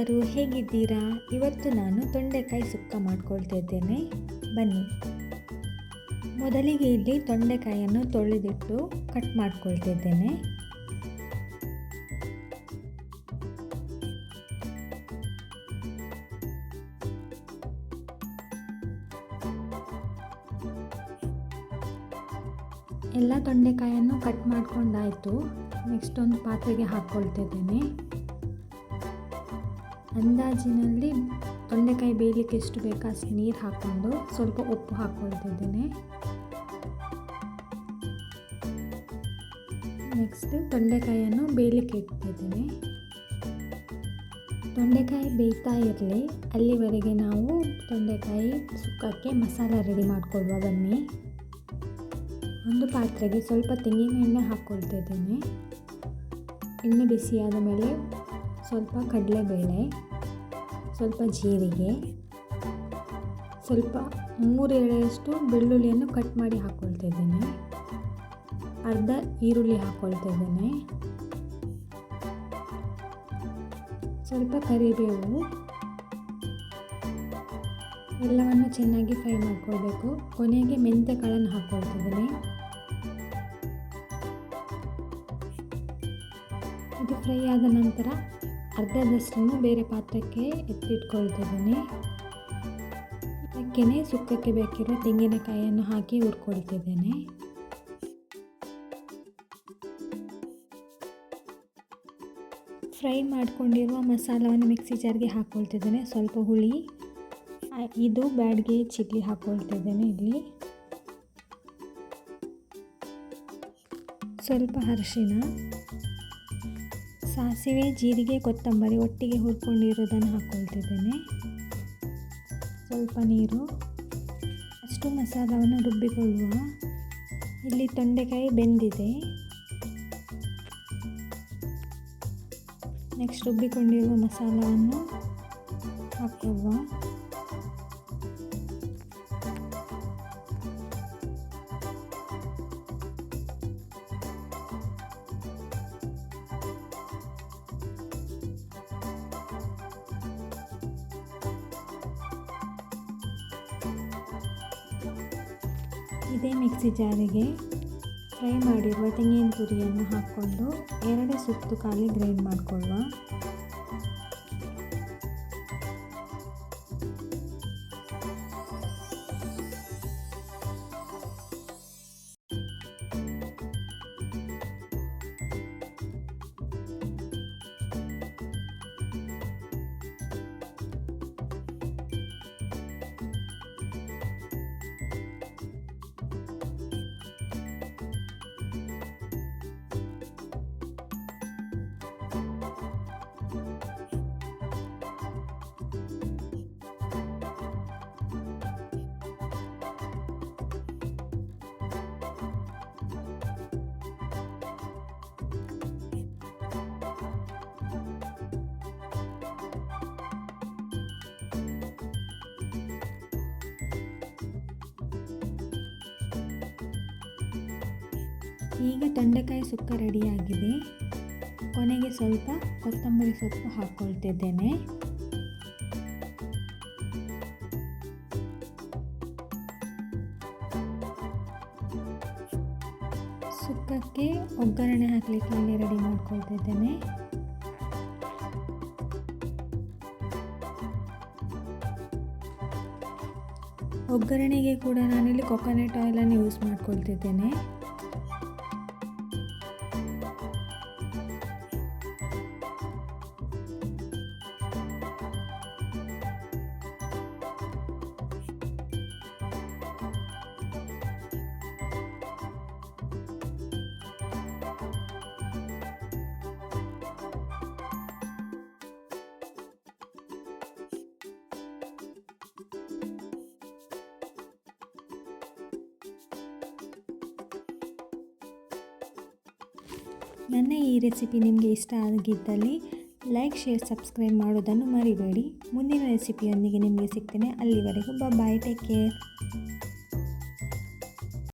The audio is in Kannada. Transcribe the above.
ಎಲ್ಲರೂ ಹೇಗಿದ್ದೀರಾ? ಇವತ್ತು ನಾನು ತೊಂಡೆಕಾಯಿ ಸುಕ್ಕ ಮಾಡ್ಕೊಳ್ತಾ ಇದ್ದೇನೆ. ಬನ್ನಿ. ಮೊದಲಿಗೆ ಇಲ್ಲಿ ತೊಂಡೆಕಾಯಿಯನ್ನು ತೊಳೆದಿಟ್ಟು ಕಟ್ ಮಾಡ್ಕೊಳ್ತಾ ಇದ್ದೇನೆ. ಎಲ್ಲ ತೊಂಡೆಕಾಯನ್ನು ಕಟ್ ಮಾಡ್ಕೊಂಡಾಯಿತು. ನೆಕ್ಸ್ಟ್ ಒಂದು ಪಾತ್ರೆಗೆ ಹಾಕ್ಕೊಳ್ತಾ ಇದ್ದೇನೆ. ಅಂದಾಜಿನಲ್ಲಿ ತೊಂಡೆಕಾಯಿ ಬೇಯಲಿಕ್ಕೆ ಎಷ್ಟು ಬೇಕು ಅಷ್ಟು ನೀರು ಹಾಕ್ಕೊಂಡು ಸ್ವಲ್ಪ ಉಪ್ಪು ಹಾಕ್ಕೊಳ್ತಾ ಇದ್ದೇನೆ. ನೆಕ್ಸ್ಟ್ ತೊಂಡೆಕಾಯಿಯನ್ನು ಬೇಯಲಿಕ್ಕೆ ಇಡ್ತಿದ್ದೇನೆ. ತೊಂಡೆಕಾಯಿ ಬೇಯ್ತಾ ಇರಲಿ, ಅಲ್ಲಿವರೆಗೆ ನಾವು ತೊಂಡೆಕಾಯಿ ಸುಕ್ಕಕ್ಕೆ ಮಸಾಲ ರೆಡಿ ಮಾಡಿಕೊಳ್ಳುವ. ಬನ್ನಿ. ಒಂದು ಪಾತ್ರೆಗೆ ಸ್ವಲ್ಪ ತೆಂಗಿನ ಎಣ್ಣೆ ಹಾಕ್ಕೊಳ್ತಾ ಇದ್ದೇನೆ. ಎಣ್ಣೆ ಬಿಸಿಯಾದ ಮೇಲೆ ಸ್ವಲ್ಪ ಕಡಲೆಬೇಳೆ, ಸ್ವಲ್ಪ ಜೀರಿಗೆ, ಸ್ವಲ್ಪ 3 ಎಳೆಯಷ್ಟು ಬೆಳ್ಳುಳ್ಳಿಯನ್ನು ಕಟ್ ಮಾಡಿ ಹಾಕ್ಕೊಳ್ತಾ ಇದ್ದೇನೆ. ಅರ್ಧ ಈರುಳ್ಳಿ ಹಾಕ್ಕೊಳ್ತಾ ಇದ್ದೇನೆ. ಸ್ವಲ್ಪ ಕರಿಬೇವು. ಎಲ್ಲವನ್ನು ಚೆನ್ನಾಗಿ ಫ್ರೈ ಮಾಡ್ಕೊಳ್ಬೇಕು. ಕೊನೆಗೆ ಮೆಂತ್ಯ ಕಾಳನ್ನು ಹಾಕ್ಕೊಳ್ತಾ ಇದ್ದೇನೆ. ಇದು ಫ್ರೈ ಆದ ನಂತರ ಅರ್ಧದಷ್ಟನ್ನು ಬೇರೆ ಪಾತ್ರಕ್ಕೆ ಎತ್ತಿಟ್ಕೊಳ್ತಾ ಇದ್ದೇನೆ. ಇದಕ್ಕೇ ಸುಕ್ಕಕ್ಕೆ ಬೇಕಿರೋ ತೆಂಗಿನಕಾಯಿಯನ್ನು ಹಾಕಿ ಹುರ್ಕೊಳ್ತಿದ್ದೇನೆ. ಫ್ರೈ ಮಾಡಿಕೊಂಡಿರುವ ಮಸಾಲವನ್ನು ಮಿಕ್ಸಿ ಜಾರ್ಗೆ ಹಾಕ್ಕೊಳ್ತಿದ್ದೇನೆ. ಸ್ವಲ್ಪ ಹುಳಿ, ಇದು ಬ್ಯಾಡ್ಗೆ ಚಿಲ್ಲಿ ಹಾಕ್ಕೊಳ್ತಾ ಇದ್ದೇನೆ. ಇಲ್ಲಿ ಸ್ವಲ್ಪ ಅರಿಶಿನ, ಸಾಸಿವೆ, ಜೀರಿಗೆ, ಕೊತ್ತಂಬರಿ ಒಟ್ಟಿಗೆ ಹುರ್ಕೊಂಡಿರೋದನ್ನು ಹಾಕ್ಕೊಳ್ತಿದ್ದೇನೆ. ಸ್ವಲ್ಪ ನೀರು. ಅಷ್ಟು ಮಸಾಲವನ್ನು ರುಬ್ಬಿಕೊಳ್ಳುವ. ಇಲ್ಲಿ ತೊಂಡೆಕಾಯಿ ಬೆಂದಿದೆ. ನೆಕ್ಸ್ಟ್ ರುಬ್ಬಿಕೊಂಡಿರುವ ಮಸಾಲವನ್ನು ಹಾಕೊಳ್ಳುವ. ಇದೇ ಮಿಕ್ಸಿ ಜಾರಿಗೆ ಫ್ರೈ ಮಾಡಿರುವ ತೆಂಗಿನ ತುರಿಯನ್ನು ಹಾಕ್ಕೊಂಡು 2 ಸುತ್ತು ಖಾಲಿ ಗ್ರೈಂಡ್ ಮಾಡಿಕೊಳ್ಳುವ. ಈಗ ತೊಂಡೆಕಾಯಿ ಸುಕ್ಕ ರೆಡಿಯಾಗಿದೆ. ಕೊನೆಗೆ ಸ್ವಲ್ಪ ಕೊತ್ತಂಬರಿ ಸೊಪ್ಪು ಹಾಕ್ಕೊಳ್ತಿದ್ದೇನೆ. ಸುಕ್ಕಕ್ಕೆ ಒಗ್ಗರಣೆ ಹಾಕಲಿಕ್ಕೆ ಇಲ್ಲಿ ರೆಡಿ ಮಾಡ್ಕೊಳ್ತಿದ್ದೇನೆ. ಒಗ್ಗರಣೆಗೆ ಕೂಡ ನಾನಿಲ್ಲಿ ಕೊಕೊನಟ್ ಆಯಿಲನ್ನು ಯೂಸ್ ಮಾಡ್ಕೊಳ್ತಿದ್ದೇನೆ. ನನ್ನ ಈ ರೆಸಿಪಿ ನಿಮಗೆ ಇಷ್ಟ ಆಗಿದ್ದಲ್ಲಿ ಲೈಕ್, ಶೇರ್, ಸಬ್ಸ್ಕ್ರೈಬ್ ಮಾಡೋದನ್ನು ಮರಿಬೇಡಿ. ಮುಂದಿನ ರೆಸಿಪಿಯೊಂದಿಗೆ ನಿಮಗೆ ಸಿಗ್ತೇನೆ. ಅಲ್ಲಿವರೆಗೂ ಬಾಯ್, ಟೇಕ್ ಕೇರ್.